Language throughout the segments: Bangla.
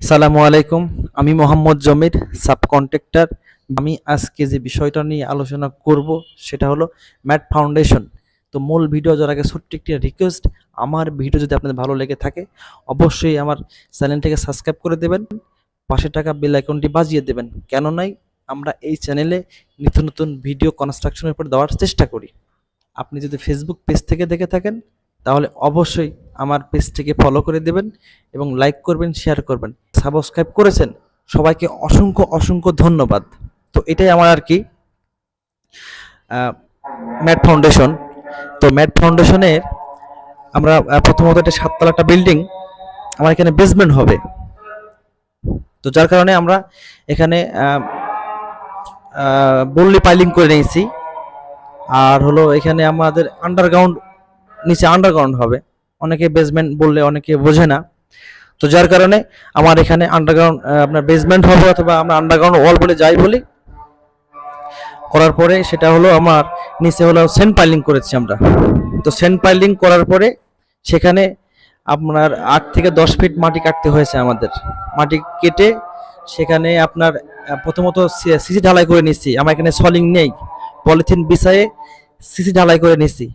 সালামু আলাইকুম। আমি মোহাম্মদ জমির, সাব কন্ট্রাক্টর। আমি আজকে যে বিষয়টা নিয়ে আলোচনা করব সেটা হলো ম্যাট ফাউন্ডেশন। তো মূল ভিডিও যাওয়ার আগে ছোট্ট একটি রিকোয়েস্ট, আমার ভিডিও যদি আপনাদের ভালো লেগে থাকে অবশ্যই আমার চ্যানেলটিকে সাবস্ক্রাইব করে দেবেন, পাশে টাকা বেল আইকনটি বাজিয়ে দেবেন। কেন নাই, আমরা এই চ্যানেলে নিত্য নতুন ভিডিও কনস্ট্রাকশনের উপর দেওয়ার চেষ্টা করি। আপনি যদি ফেসবুক পেজ থেকে দেখে থাকেন তাহলে অবশ্যই আমার পেজটিকে ফলো করে দেবেন এবং লাইক করবেন, শেয়ার করবেন। সাবস্ক্রাইব করেছেন সবাইকে অসংখ্য অসংখ্য ধন্যবাদ। তো এটাই আমার আর কি ম্যাট ফাউন্ডেশন। তো ম্যাট ফাউন্ডেশনের আমরা প্রথমত একটা 7 তলা একটা বিল্ডিং, আমার এখানে বেসমেন্ট হবে। তো যার কারণে আমরা এখানে বললি পাইলিং করে নিয়েছি। আর হলো এখানে আমাদের আন্ডারগ্রাউন্ড, নিচে আন্ডারগ্রাউন্ড হবে। অনেকে বেসমেন্ট বললে অনেকে বোঝে না, তো যার কারণে আমার এখানে আন্ডারগ্রাউন্ড আপনার বেসমেন্ট হবে, অথবা আমরা আন্ডারগ্রাউন্ড ওয়াল বলে যাই বলি। করার পরে সেটা হলো আমার নিচে হলো সেন্ট পাইলিং করেছি আমরা। তো সেন্ট পাইলিং করার পরে সেখানে আপনার 8 থেকে 10 ফিট মাটি কাটতে হয়েছে আমাদের। মাটি কেটে সেখানে আপনার প্রথমত সিসি ঢালাই করে নিচ্ছি। আমার এখানে সলিং নেই, পলিথিন বিছায়ে সিসি ঢালাই করে নিচ্ছি।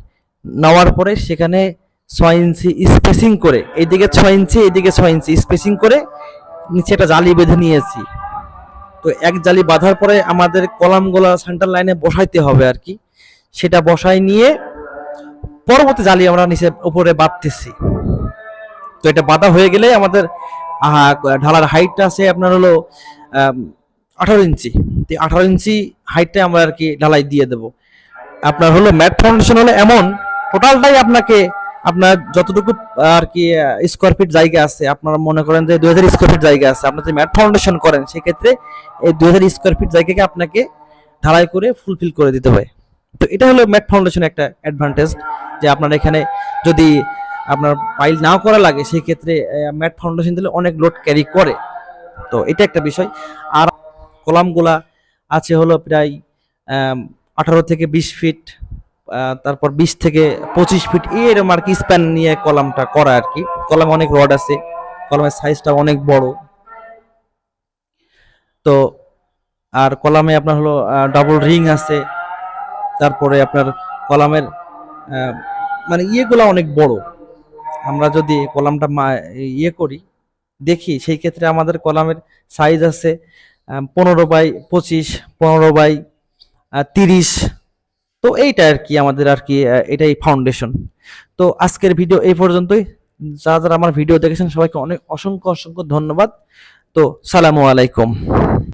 নেওয়ার পরে সেখানে 6 ইঞ্চি স্পেসিং করে, এইদিকে 6 ইঞ্চি এইদিকে 6 ইঞ্চি স্পেসিং করে নিচে একটা জালি বেঁধে নিয়েছি। তো এক জালি বাঁধার পরে আমাদের কলামগুলো সেন্টার লাইনে বসাইতে হবে আর কি। সেটা বসাই নিয়ে পরবর্তী জালি আমরা নিচে উপরে বাঁধতেছি। তো এটা বাঁধা হয়ে গেলে আমাদের ঢালার হাইটটা আছে আপনার হলো 18 ইঞ্চি। 18 ইঞ্চি হাইটটা আমরা আর কি ঢালাই দিয়ে দেব। আপনার হলো ম্যাট ফাউন্ডেশন হলো এমন, টোটালটাই আপনাকে আপনার যতটুকু আর কি স্কোয়ার ফিট জায়গা আছে, আপনারা মনে করেন যে 2000 স্কোয়ার ফিট জায়গা আছে, আপনার যদি ম্যাট ফাউন্ডেশন করেন সেক্ষেত্রে এই 2000 স্কোয়ার ফিট জায়গাকে আপনাকে ঢালাই করে ফুলফিল করে দিতে হয়। তো এটা হলো ম্যাট ফাউন্ডেশন একটা অ্যাডভান্টেজ, যে আপনার এখানে যদি আপনার পাইল নাও করা লাগে সেই ক্ষেত্রে ম্যাট ফাউন্ডেশন দিলে অনেক লোড ক্যারি করে। তো এটা একটা বিষয়। আর কলামগুলা আছে হলো প্রায় 18 থেকে 20 ফিট, তারপর 20 থেকে 25 ফিট এরকম আর কি স্প্যান নিয়ে কলামটা করা আর কি। কলামে অনেক রড আছে, কলামের সাইজটা অনেক বড়। তো আর কলামে আপনার হলো ডাবল রিং আছে। তারপরে আপনার কলামের মানে ইয়েগুলো অনেক বড়। আমরা যদি কলামটা করি দেখি সেই ক্ষেত্রে আমাদের কলামের সাইজ আছে 15x25, 15x30। তো এইটা আর কি আমাদের আর কি এটাই ফাউন্ডেশন। তো আজকের ভিডিও এই পর্যন্তই। যারা যারা আমার ভিডিও দেখেছেন সবাইকে অনেক অসংখ্য অসংখ্য ধন্যবাদ। তো সালামু আলাইকুম।